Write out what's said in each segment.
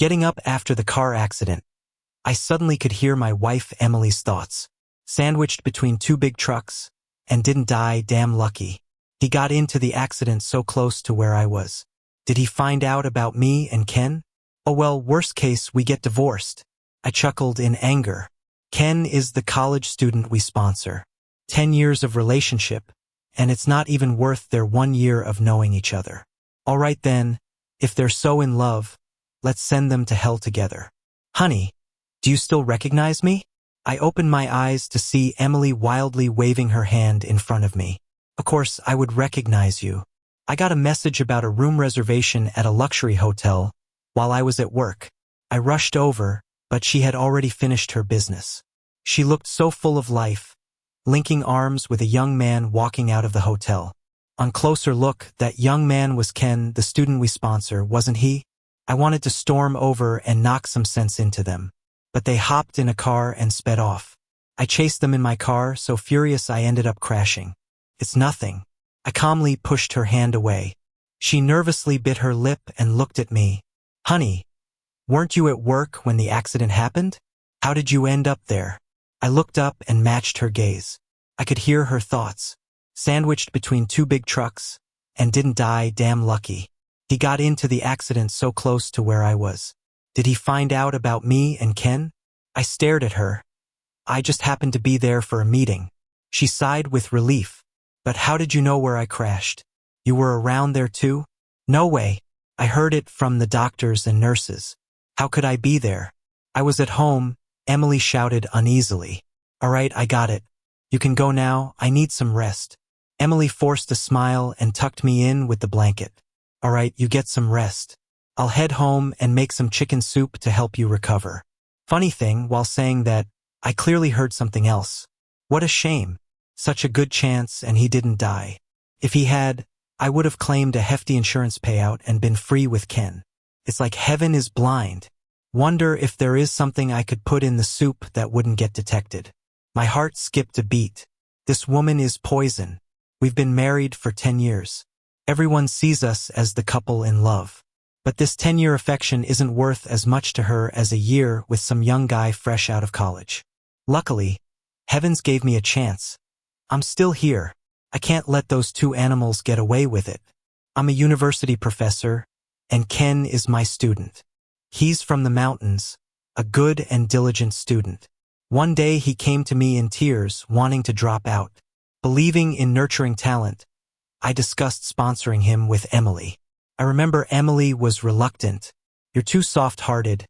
Getting up after the car accident, I suddenly could hear my wife Emily's thoughts. Sandwiched between two big trucks, and didn't die, damn lucky. He got into the accident so close to where I was. Did he find out about me and Ken? Oh well, worst case, we get divorced. I chuckled in anger. Ken is the college student we sponsor. 10 years of relationship, and it's not even worth their 1 year of knowing each other. All right then, if they're so in love, let's send them to hell together. Honey, do you still recognize me? I opened my eyes to see Emily wildly waving her hand in front of me. Of course, I would recognize you. I got a message about a room reservation at a luxury hotel while I was at work. I rushed over, but she had already finished her business. She looked so full of life, linking arms with a young man walking out of the hotel. On closer look, that young man was Ken, the student we sponsor, wasn't he? I wanted to storm over and knock some sense into them, but they hopped in a car and sped off. I chased them in my car, so furious I ended up crashing. It's nothing. I calmly pushed her hand away. She nervously bit her lip and looked at me. Honey, weren't you at work when the accident happened? How did you end up there? I looked up and matched her gaze. I could hear her thoughts. Sandwiched between two big trucks, and didn't die, damn lucky. He got into the accident so close to where I was. Did he find out about me and Ken? I stared at her. I just happened to be there for a meeting. She sighed with relief. But how did you know where I crashed? You were around there too? No way. I heard it from the doctors and nurses. How could I be there? I was at home, Emily shouted uneasily. All right, I got it. You can go now, I need some rest. Emily forced a smile and tucked me in with the blanket. All right, you get some rest. I'll head home and make some chicken soup to help you recover. Funny thing, while saying that, I clearly heard something else. What a shame. Such a good chance and he didn't die. If he had, I would have claimed a hefty insurance payout and been free with Ken. It's like heaven is blind. Wonder if there is something I could put in the soup that wouldn't get detected. My heart skipped a beat. This woman is poison. We've been married for 10 years. Everyone sees us as the couple in love. But this 10-year affection isn't worth as much to her as a year with some young guy fresh out of college. Luckily, heavens gave me a chance. I'm still here. I can't let those two animals get away with it. I'm a university professor, and Ken is my student. He's from the mountains, a good and diligent student. One day he came to me in tears, wanting to drop out. Believing in nurturing talent, I discussed sponsoring him with Emily. I remember Emily was reluctant. You're too soft-hearted.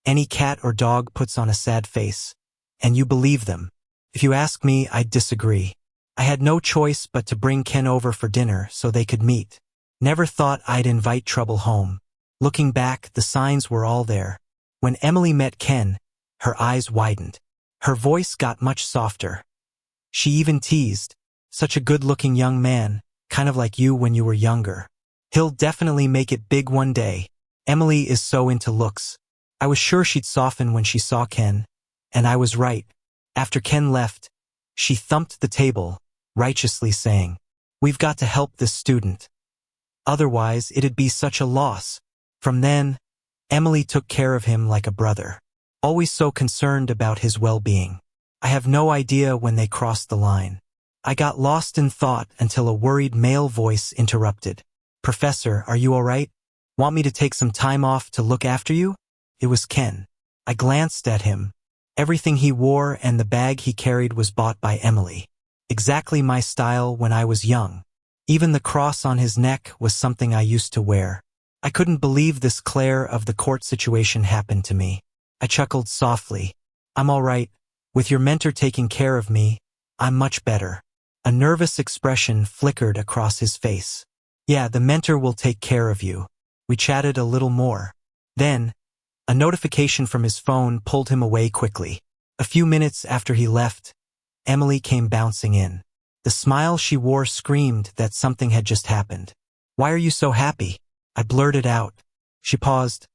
Any cat or dog puts on a sad face, and you believe them. If you ask me, I'd disagree. I had no choice but to bring Ken over for dinner so they could meet. Never thought I'd invite trouble home. Looking back, the signs were all there. When Emily met Ken, her eyes widened. Her voice got much softer. She even teased, such a good-looking young man, kind of like you when you were younger. He'll definitely make it big one day. Emily is so into looks. I was sure she'd soften when she saw Ken, and I was right. After Ken left, she thumped the table, righteously saying, "We've got to help this student. Otherwise, it'd be such a loss." From then, Emily took care of him like a brother, always so concerned about his well-being. I have no idea when they crossed the line. I got lost in thought until a worried male voice interrupted. "Professor, are you all right? Want me to take some time off to look after you?" It was Ken. I glanced at him. Everything he wore and the bag he carried was bought by Emily. Exactly my style when I was young. Even the cross on his neck was something I used to wear. I couldn't believe this Claire of the court situation happened to me. I chuckled softly. "I'm all right. With your mentor taking care of me, I'm much better." A nervous expression flickered across his face. "Yeah, the mentor will take care of you." We chatted a little more. Then, a notification from his phone pulled him away quickly. A few minutes after he left, Emily came bouncing in. The smile she wore screamed that something had just happened. "Why are you so happy?" I blurted out. She paused.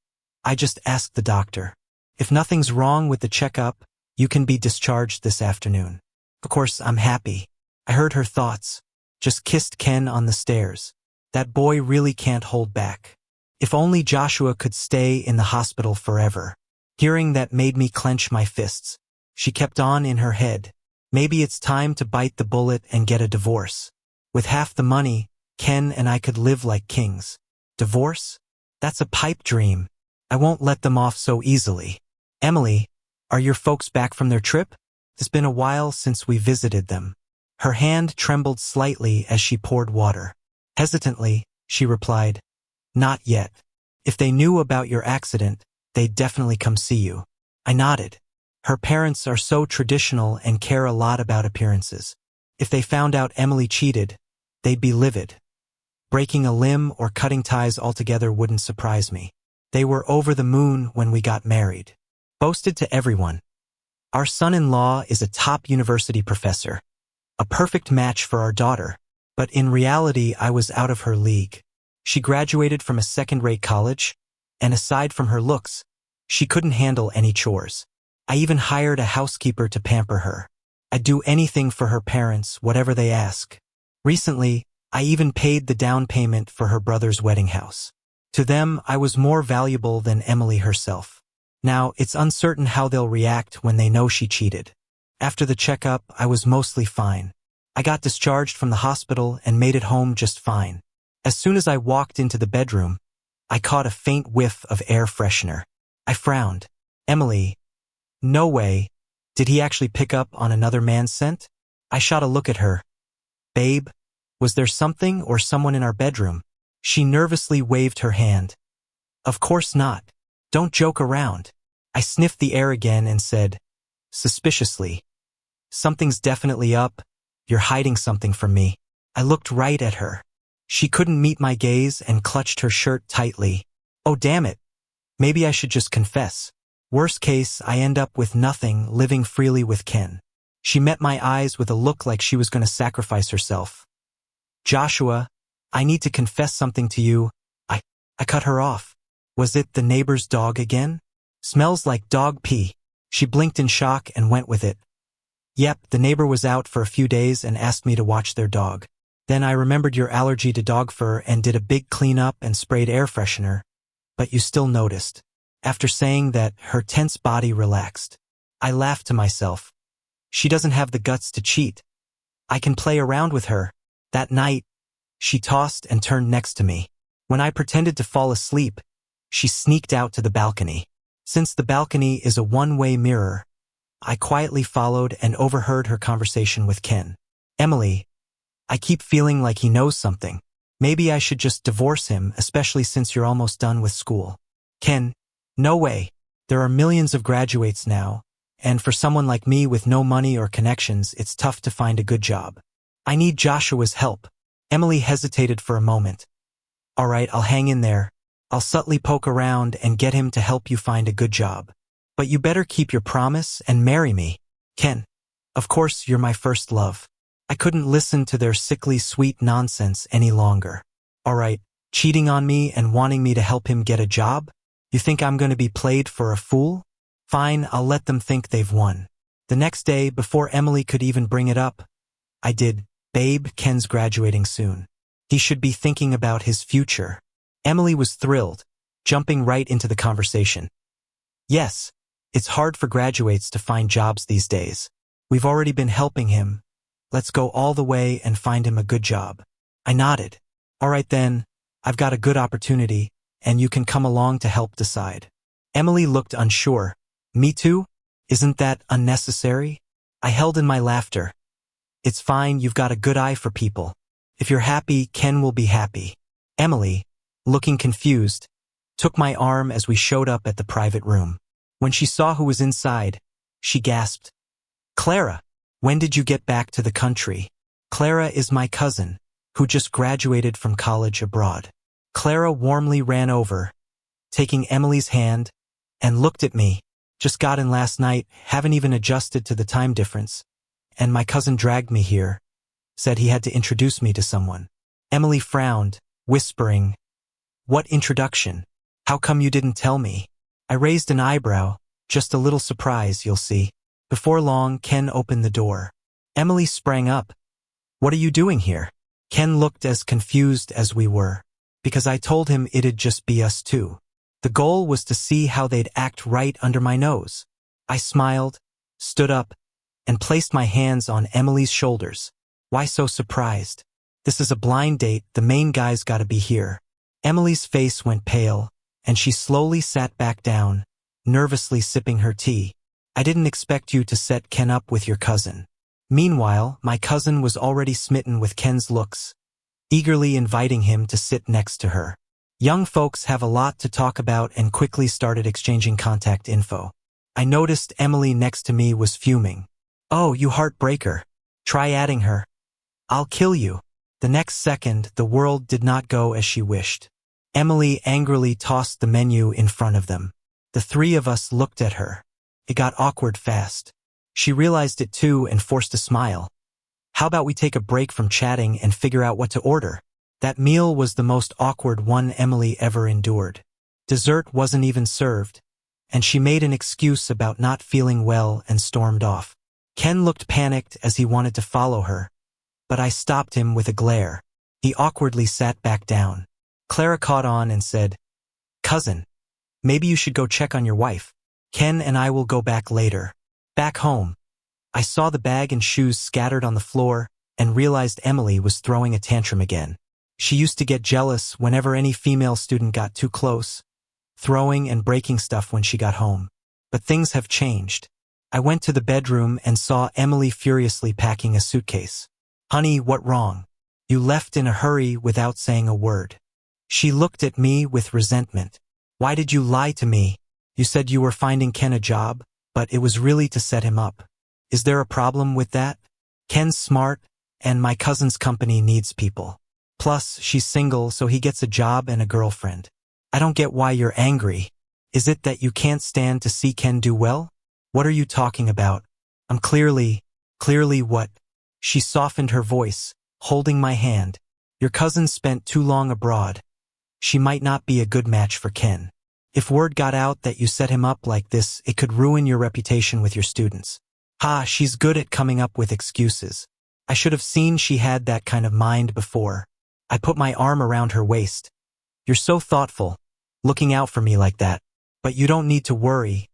"I just asked the doctor. If nothing's wrong with the checkup, you can be discharged this afternoon." Of course, I'm happy. I heard her thoughts. Just kissed Ken on the stairs. That boy really can't hold back. If only Joshua could stay in the hospital forever. Hearing that made me clench my fists. She kept on in her head. Maybe it's time to bite the bullet and get a divorce. With half the money, Ken and I could live like kings. Divorce? That's a pipe dream. I won't let them off so easily. Emily, are your folks back from their trip? It's been a while since we visited them. Her hand trembled slightly as she poured water. Hesitantly, she replied, "Not yet. If they knew about your accident, they'd definitely come see you." I nodded. Her parents are so traditional and care a lot about appearances. If they found out Emily cheated, they'd be livid. Breaking a limb or cutting ties altogether wouldn't surprise me. They were over the moon when we got married. Boasted to everyone. Our son-in-law is a top university professor. A perfect match for our daughter. But in reality, I was out of her league. She graduated from a second-rate college, and aside from her looks, she couldn't handle any chores. I even hired a housekeeper to pamper her. I'd do anything for her parents, whatever they ask. Recently, I even paid the down payment for her brother's wedding house. To them, I was more valuable than Emily herself. Now, it's uncertain how they'll react when they know she cheated. After the checkup, I was mostly fine. I got discharged from the hospital and made it home just fine. As soon as I walked into the bedroom, I caught a faint whiff of air freshener. I frowned. Emily, no way. Did he actually pick up on another man's scent? I shot a look at her. Babe, was there something or someone in our bedroom? She nervously waved her hand. Of course not. Don't joke around. I sniffed the air again and said, suspiciously, something's definitely up. You're hiding something from me. I looked right at her. She couldn't meet my gaze and clutched her shirt tightly. Oh, damn it. Maybe I should just confess. Worst case, I end up with nothing, living freely with Ken. She met my eyes with a look like she was going to sacrifice herself. Joshua, I need to confess something to you. I cut her off. Was it the neighbor's dog again? Smells like dog pee. She blinked in shock and went with it. Yep, the neighbor was out for a few days and asked me to watch their dog. Then I remembered your allergy to dog fur and did a big cleanup and sprayed air freshener. But you still noticed. After saying that, her tense body relaxed. I laughed to myself. She doesn't have the guts to cheat. I can play around with her. That night, she tossed and turned next to me. When I pretended to fall asleep, she sneaked out to the balcony. Since the balcony is a one-way mirror, I quietly followed and overheard her conversation with Ken. Emily, I keep feeling like he knows something. Maybe I should just divorce him, especially since you're almost done with school. Ken, no way. There are millions of graduates now, and for someone like me with no money or connections, it's tough to find a good job. I need Joshua's help. Emily hesitated for a moment. All right, I'll hang in there. I'll subtly poke around and get him to help you find a good job. But you better keep your promise and marry me. Ken, of course you're my first love. I couldn't listen to their sickly sweet nonsense any longer. All right, cheating on me and wanting me to help him get a job? You think I'm going to be played for a fool? Fine, I'll let them think they've won. The next day, before Emily could even bring it up, I did. Babe, Ken's graduating soon. He should be thinking about his future. Emily was thrilled, jumping right into the conversation. Yes, it's hard for graduates to find jobs these days. We've already been helping him. Let's go all the way and find him a good job. I nodded. All right then, I've got a good opportunity, and you can come along to help decide. Emily looked unsure. Me too? Isn't that unnecessary? I held in my laughter. It's fine, you've got a good eye for people. If you're happy, Ken will be happy. Emily, looking confused, took my arm as we showed up at the private room. When she saw who was inside, she gasped. Clara, when did you get back to the country? Clara is my cousin, who just graduated from college abroad. Clara warmly ran over, taking Emily's hand, and looked at me. Just got in last night, haven't even adjusted to the time difference. And my cousin dragged me here, said he had to introduce me to someone. Emily frowned, whispering, What introduction? How come you didn't tell me? I raised an eyebrow, just a little surprise, you'll see. Before long, Ken opened the door. Emily sprang up. What are you doing here? Ken looked as confused as we were. because I told him it'd just be us two. The goal was to see how they'd act right under my nose. I smiled, stood up, and placed my hands on Emily's shoulders. Why so surprised? This is a blind date, the main guy's gotta be here. Emily's face went pale, and she slowly sat back down, nervously sipping her tea. I didn't expect you to set Ken up with your cousin. Meanwhile, my cousin was already smitten with Ken's looks, eagerly inviting him to sit next to her. Young folks have a lot to talk about and quickly started exchanging contact info. I noticed Emily next to me was fuming. "Oh, you heartbreaker. Try adding her. I'll kill you." The next second, the world did not go as she wished. Emily angrily tossed the menu in front of them. The three of us looked at her. It got awkward fast. She realized it too and forced a smile. "How about we take a break from chatting and figure out what to order?" That meal was the most awkward one Emily ever endured. Dessert wasn't even served, and she made an excuse about not feeling well and stormed off. Ken looked panicked as he wanted to follow her, but I stopped him with a glare. He awkwardly sat back down. Clara caught on and said, "Cousin, maybe you should go check on your wife. Ken and I will go back later." Back home, I saw the bag and shoes scattered on the floor and realized Emily was throwing a tantrum again. She used to get jealous whenever any female student got too close, throwing and breaking stuff when she got home. But things have changed. I went to the bedroom and saw Emily furiously packing a suitcase. "Honey, what wrong? You left in a hurry without saying a word." She looked at me with resentment. "Why did you lie to me? You said you were finding Ken a job, but it was really to set him up. Is there a problem with that? Ken's smart, and my cousin's company needs people. Plus, she's single, so he gets a job and a girlfriend. I don't get why you're angry. Is it that you can't stand to see Ken do well? What are you talking about? I'm clearly what?" She softened her voice, holding my hand. "Your cousin spent too long abroad. She might not be a good match for Ken. If word got out that you set him up like this, it could ruin your reputation with your students." Ha, she's good at coming up with excuses. I should have seen she had that kind of mind before. I put my arm around her waist. "You're so thoughtful, looking out for me like that. But you don't need to worry."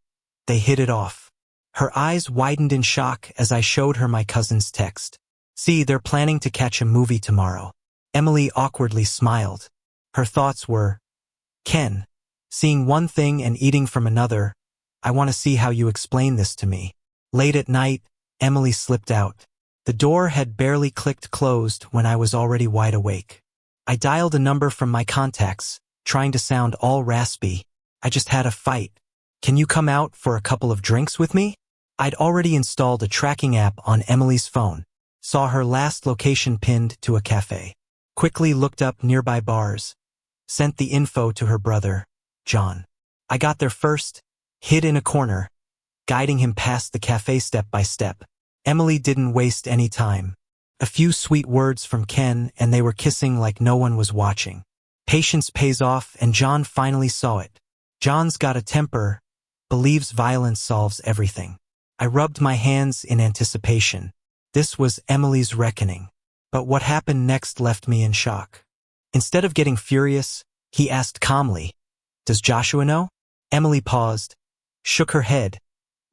They hit it off. Her eyes widened in shock as I showed her my cousin's text. "See, they're planning to catch a movie tomorrow." Emily awkwardly smiled. Her thoughts were, "Ken, seeing one thing and eating from another, I want to see how you explain this to me." Late at night, Emily slipped out. The door had barely clicked closed when I was already wide awake. I dialed a number from my contacts, trying to sound all raspy. "I just had a fight. Can you come out for a couple of drinks with me?" I'd already installed a tracking app on Emily's phone, saw her last location pinned to a cafe, quickly looked up nearby bars, sent the info to her brother, John. I got there first, hid in a corner, guiding him past the cafe step by step. Emily didn't waste any time. A few sweet words from Ken and they were kissing like no one was watching. Patience pays off and John finally saw it. John's got a temper, believes violence solves everything. I rubbed my hands in anticipation. This was Emily's reckoning. But what happened next left me in shock. Instead of getting furious, he asked calmly, "Does Joshua know?" Emily paused, shook her head,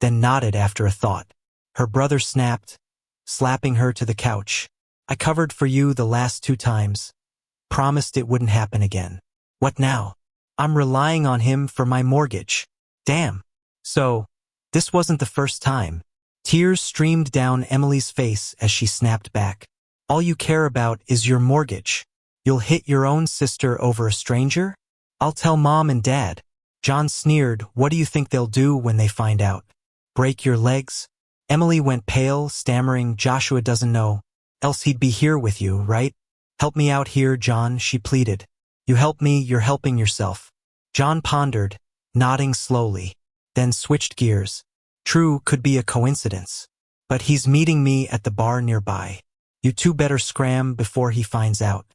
then nodded after a thought. Her brother snapped, slapping her to the couch. "I covered for you the last 2 times. Promised it wouldn't happen again. What now? I'm relying on him for my mortgage." Damn. So, this wasn't the first time. Tears streamed down Emily's face as she snapped back. "All you care about is your mortgage. You'll hit your own sister over a stranger? I'll tell Mom and Dad." John sneered. "What do you think they'll do when they find out? Break your legs?" Emily went pale, stammering, "Joshua doesn't know, else he'd be here with you, right? Help me out here, John," she pleaded. "You help me, you're helping yourself." John pondered, nodding slowly, then switched gears. "True, could be a coincidence. But he's meeting me at the bar nearby. You two better scram before he finds out."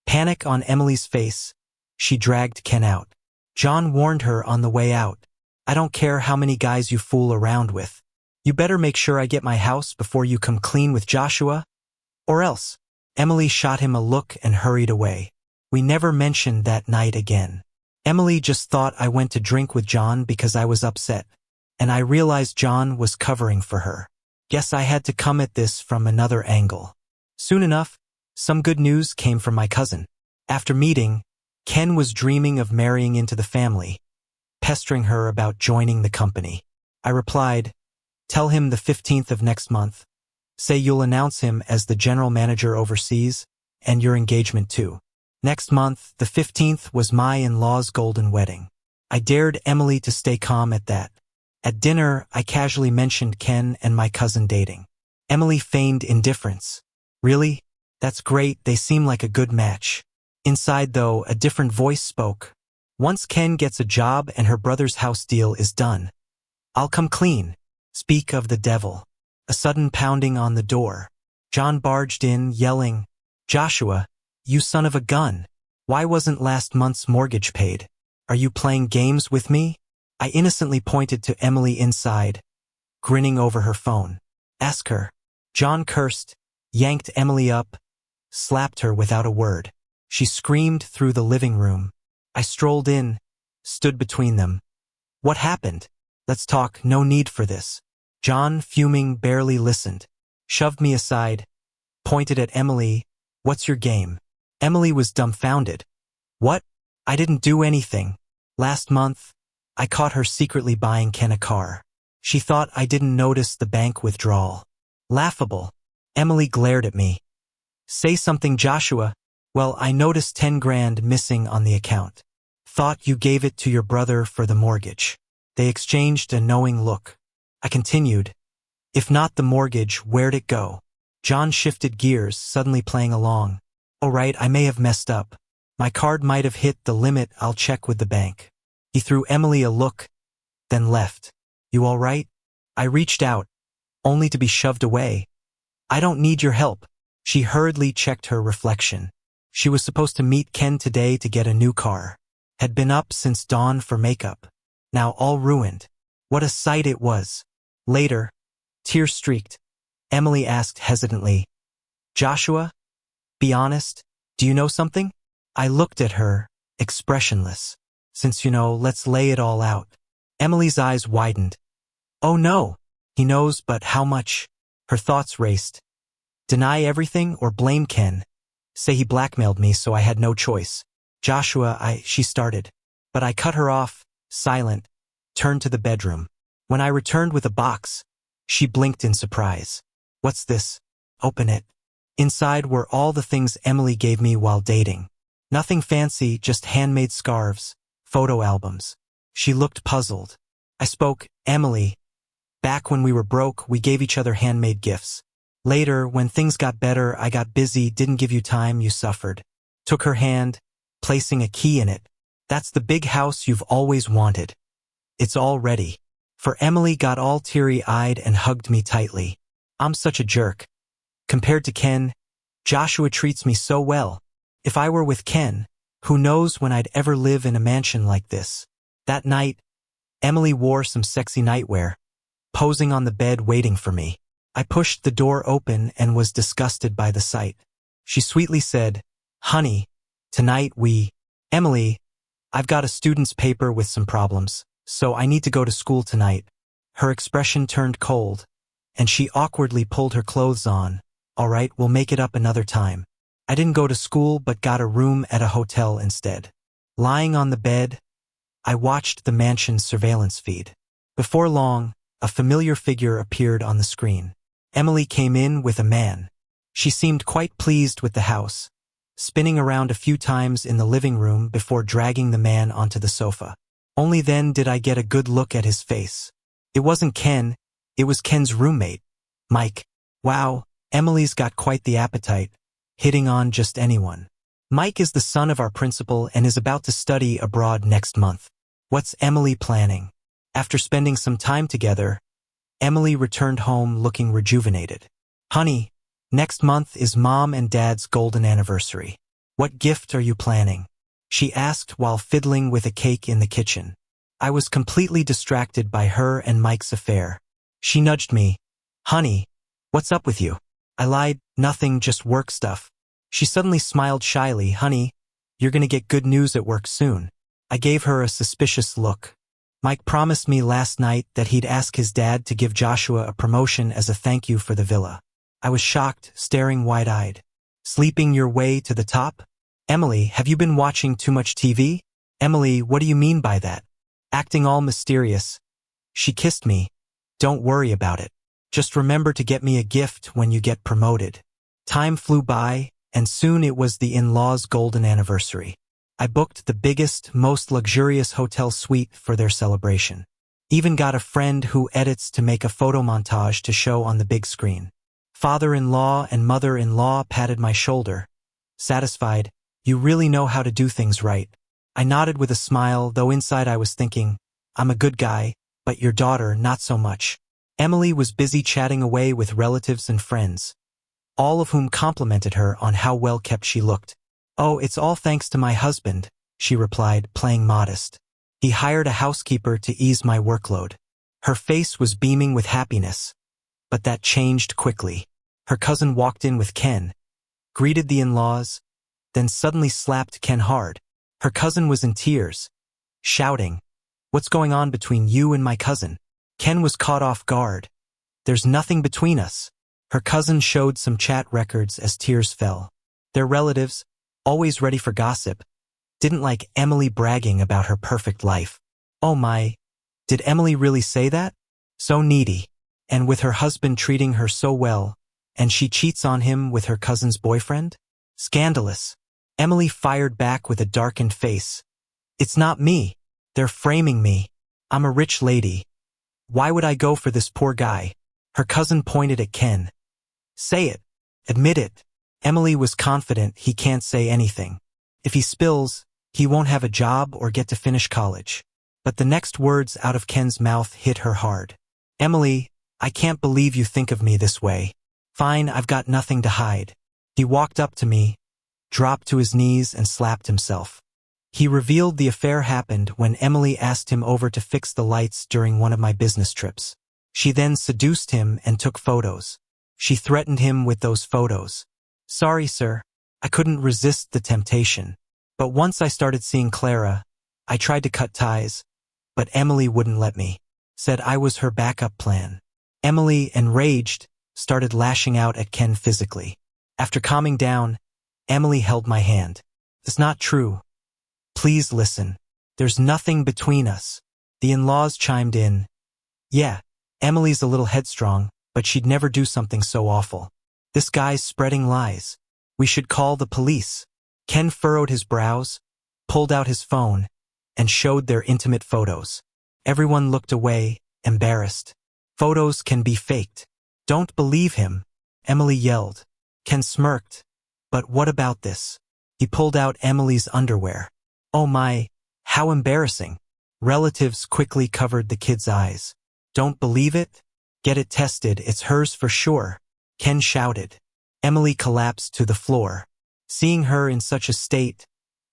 Panic on Emily's face, she dragged Ken out. John warned her on the way out. "I don't care how many guys you fool around with. You better make sure I get my house before you come clean with Joshua, or else." Emily shot him a look and hurried away. We never mentioned that night again. Emily just thought I went to drink with John because I was upset, and I realized John was covering for her. Guess I had to come at this from another angle. Soon enough, some good news came from my cousin. After meeting, Ken was dreaming of marrying into the family, pestering her about joining the company. I replied, "Tell him the 15th of next month. Say you'll announce him as the general manager overseas, and your engagement too." Next month, the 15th, was my in-laws' golden wedding. I dared Emily to stay calm at that. At dinner, I casually mentioned Ken and my cousin dating. Emily feigned indifference. "Really? That's great, they seem like a good match." Inside, though, a different voice spoke. "Once Ken gets a job and her brother's house deal is done, I'll come clean." Speak of the devil. A sudden pounding on the door. John barged in, yelling, "Joshua, you son of a gun. Why wasn't last month's mortgage paid? Are you playing games with me?" I innocently pointed to Emily inside, grinning over her phone. "Ask her." John cursed, yanked Emily up, slapped her without a word. She screamed through the living room. I strolled in, stood between them. "What happened? Let's talk, no need for this." John, fuming, barely listened. Shoved me aside, pointed at Emily. "What's your game?" Emily was dumbfounded. "What? I didn't do anything. Last month, I caught her secretly buying Ken a car. She thought I didn't notice the bank withdrawal." Laughable. Emily glared at me. "Say something, Joshua." "Well, I noticed 10 grand missing on the account. Thought you gave it to your brother for the mortgage." They exchanged a knowing look. I continued, "If not the mortgage, where'd it go?" John shifted gears, suddenly playing along. "All right, I may have messed up. My card might have hit the limit, I'll check with the bank." He threw Emily a look, then left. "You all right?" I reached out, only to be shoved away. "I don't need your help." She hurriedly checked her reflection. She was supposed to meet Ken today to get a new car. Had been up since dawn for makeup. Now all ruined. What a sight it was. Later, tear-streaked, Emily asked hesitantly, "Joshua, be honest, do you know something?" I looked at her, expressionless. "Since you know, let's lay it all out." Emily's eyes widened. "Oh no, he knows, but how much?" Her thoughts raced. Deny everything or blame Ken? Say he blackmailed me so I had no choice. "Joshua, she started. But I cut her off, silent, turned to the bedroom. When I returned with a box, she blinked in surprise. "What's this?" "Open it." Inside were all the things Emily gave me while dating. Nothing fancy, just handmade scarves, photo albums. She looked puzzled. I spoke, "Emily, back when we were broke, we gave each other handmade gifts. Later, when things got better, I got busy, didn't give you time, you suffered." Took her hand, placing a key in it. "That's the big house you've always wanted. It's all ready." For Emily got all teary-eyed and hugged me tightly. I'm such a jerk. Compared to Ken, Joshua treats me so well. If I were with Ken, who knows when I'd ever live in a mansion like this. That night, Emily wore some sexy nightwear, posing on the bed waiting for me. I pushed the door open and was disgusted by the sight. She sweetly said, "Honey, tonight Emily, I've got a student's paper with some problems, so I need to go to school tonight." Her expression turned cold, and she awkwardly pulled her clothes on. "All right, we'll make it up another time." I didn't go to school but got a room at a hotel instead. Lying on the bed, I watched the mansion's surveillance feed. Before long, a familiar figure appeared on the screen. Emily came in with a man. She seemed quite pleased with the house, spinning around a few times in the living room before dragging the man onto the sofa. Only then did I get a good look at his face. It wasn't Ken, it was Ken's roommate, Mike. Wow, Emily's got quite the appetite, hitting on just anyone. Mike is the son of our principal and is about to study abroad next month. What's Emily planning? After spending some time together, Emily returned home looking rejuvenated. "Honey, next month is Mom and Dad's golden anniversary. What gift are you planning?" she asked while fiddling with a cake in the kitchen. I was completely distracted by her and Mike's affair. She nudged me. "Honey, what's up with you?" I lied, "Nothing, just work stuff." She suddenly smiled shyly. "Honey, You're gonna get good news at work soon. I gave her a suspicious look. Mike promised me last night that he'd ask his dad to give Joshua a promotion as a thank you for the villa. I was shocked, staring wide-eyed. Sleeping your way to the top? Emily, have you been watching too much TV? Emily, what do you mean by that? Acting all mysterious. She kissed me. Don't worry about it. Just remember to get me a gift when you get promoted. Time flew by, and soon it was the in-laws' golden anniversary. I booked the biggest, most luxurious hotel suite for their celebration. Even got a friend who edits to make a photo montage to show on the big screen. Father-in-law and mother-in-law patted my shoulder. Satisfied, you really know how to do things right. I nodded with a smile, though inside I was thinking, I'm a good guy, but your daughter, not so much. Emily was busy chatting away with relatives and friends, all of whom complimented her on how well kept she looked. Oh, it's all thanks to my husband, she replied, playing modest. He hired a housekeeper to ease my workload. Her face was beaming with happiness. But that changed quickly. Her cousin walked in with Ken, greeted the in-laws, then suddenly slapped Ken hard. Her cousin was in tears, shouting, "What's going on between you and my cousin?" Ken was caught off guard. "There's nothing between us." Her cousin showed some chat records as tears fell. Their relatives, always ready for gossip, didn't like Emily bragging about her perfect life. Oh my, did Emily really say that? So needy. And with her husband treating her so well, and she cheats on him with her cousin's boyfriend? Scandalous. Emily fired back with a darkened face. It's not me. They're framing me. I'm a rich lady. Why would I go for this poor guy? Her cousin pointed at Ken. Say it. Admit it. Emily was confident he can't say anything. If he spills, he won't have a job or get to finish college. But the next words out of Ken's mouth hit her hard. Emily, I can't believe you think of me this way. Fine, I've got nothing to hide. He walked up to me, dropped to his knees and slapped himself. He revealed the affair happened when Emily asked him over to fix the lights during one of my business trips. She then seduced him and took photos. She threatened him with those photos. Sorry, sir. I couldn't resist the temptation. But once I started seeing Clara, I tried to cut ties, but Emily wouldn't let me. Said I was her backup plan. Emily, enraged, started lashing out at Ken physically. After calming down, Emily held my hand. It's not true. Please listen. There's nothing between us. The in-laws chimed in. Yeah, Emily's a little headstrong, but she'd never do something so awful. This guy's spreading lies. We should call the police. Ken furrowed his brows, pulled out his phone, and showed their intimate photos. Everyone looked away, embarrassed. Photos can be faked. Don't believe him, Emily yelled. Ken smirked. But what about this? He pulled out Emily's underwear. Oh my, how embarrassing. Relatives quickly covered the kid's eyes. Don't believe it? Get it tested, it's hers for sure. Ken shouted. Emily collapsed to the floor. Seeing her in such a state,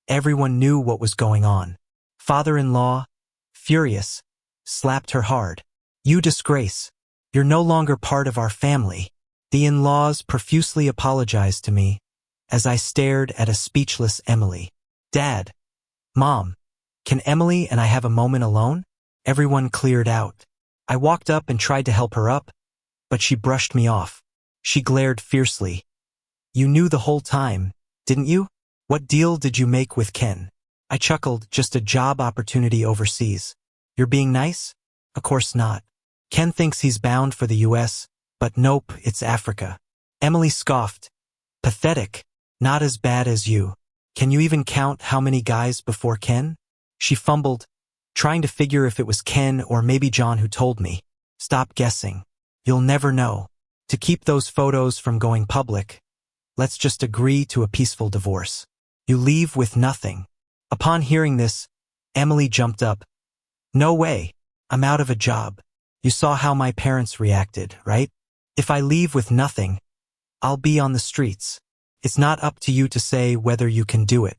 everyone knew what was going on. Father-in-law, furious, slapped her hard. You disgrace. You're no longer part of our family. The in-laws profusely apologized to me as I stared at a speechless Emily. Dad, Mom, can Emily and I have a moment alone? Everyone cleared out. I walked up and tried to help her up, but she brushed me off. She glared fiercely. You knew the whole time, didn't you? What deal did you make with Ken? I chuckled, just a job opportunity overseas. You're being nice? Of course not. Ken thinks he's bound for the US, but nope, it's Africa. Emily scoffed. Pathetic. Not as bad as you. Can you even count how many guys before Ken? She fumbled, trying to figure if it was Ken or maybe John who told me. Stop guessing. You'll never know. To keep those photos from going public, let's just agree to a peaceful divorce. You leave with nothing. Upon hearing this, Emily jumped up. No way. I'm out of a job. You saw how my parents reacted, right? If I leave with nothing, I'll be on the streets. It's not up to you to say whether you can do it.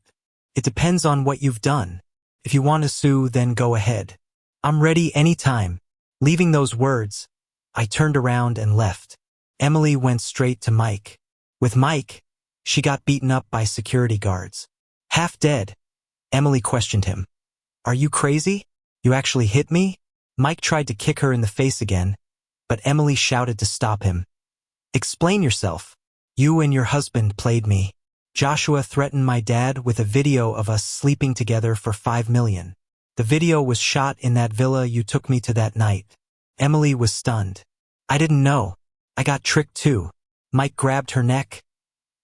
It depends on what you've done. If you want to sue, then go ahead. I'm ready anytime. Leaving those words, I turned around and left. Emily went straight to Mike. With Mike, she got beaten up by security guards. Half dead, Emily questioned him. Are you crazy? You actually hit me? Mike tried to kick her in the face again, but Emily shouted to stop him. Explain yourself. You and your husband played me. Joshua threatened my dad with a video of us sleeping together for $5 million. The video was shot in that villa you took me to that night. Emily was stunned. I didn't know. I got tricked too. Mike grabbed her neck.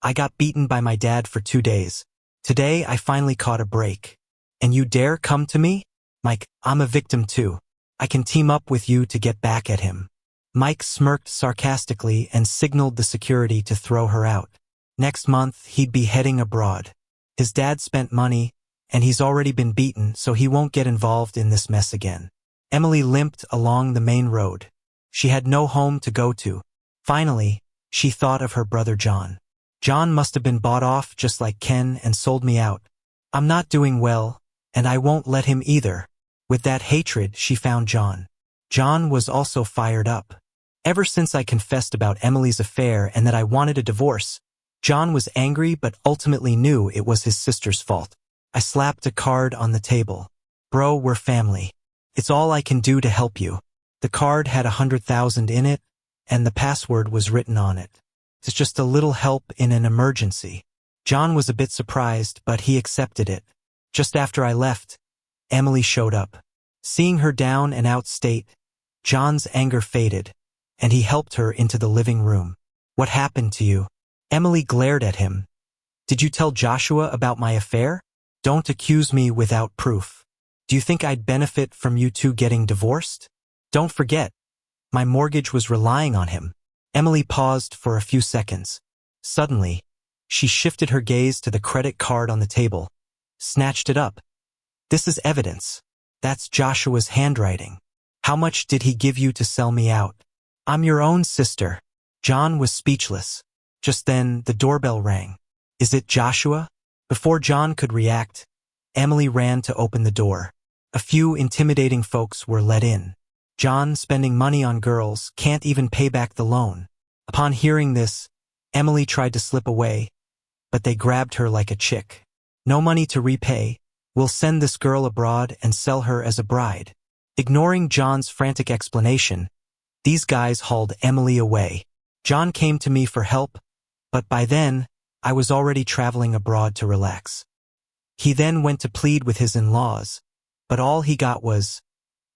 I got beaten by my dad for 2 days. Today I finally caught a break. And you dare come to me? Mike, I'm a victim too. I can team up with you to get back at him. Mike smirked sarcastically and signaled the security to throw her out. Next month, he'd be heading abroad. His dad spent money, and he's already been beaten, so he won't get involved in this mess again. Emily limped along the main road. She had no home to go to. Finally, she thought of her brother John. John must have been bought off just like Ken and sold me out. I'm not doing well, and I won't let him either. With that hatred, she found John. John was also fired up. Ever since I confessed about Emily's affair and that I wanted a divorce, John was angry but ultimately knew it was his sister's fault. I slapped a card on the table. Bro, we're family. It's all I can do to help you. The card had 100,000 in it, and the password was written on it. It's just a little help in an emergency. John was a bit surprised, but he accepted it. Just after I left, Emily showed up. Seeing her down and out state, John's anger faded, and he helped her into the living room. What happened to you? Emily glared at him. Did you tell Joshua about my affair? Don't accuse me without proof. Do you think I'd benefit from you two getting divorced? Don't forget, my mortgage was relying on him. Emily paused for a few seconds. Suddenly, she shifted her gaze to the credit card on the table, snatched it up. This is evidence. That's Joshua's handwriting. How much did he give you to sell me out? I'm your own sister. John was speechless. Just then, the doorbell rang. Is it Joshua? Before John could react, Emily ran to open the door. A few intimidating folks were let in. John, spending money on girls, can't even pay back the loan. Upon hearing this, Emily tried to slip away, but they grabbed her like a chick. No money to repay. We'll send this girl abroad and sell her as a bride. Ignoring John's frantic explanation, these guys hauled Emily away. John came to me for help, but by then, I was already traveling abroad to relax. He then went to plead with his in-laws, but all he got was,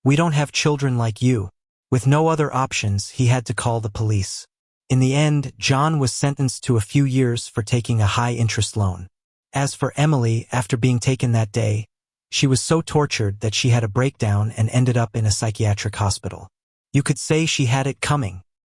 "We don't have children like you." With no other options, he had to call the police. In the end, John was sentenced to a few years for taking a high-interest loan. As for Emily, after being taken that day, she was so tortured that she had a breakdown and ended up in a psychiatric hospital. You could say she had it coming.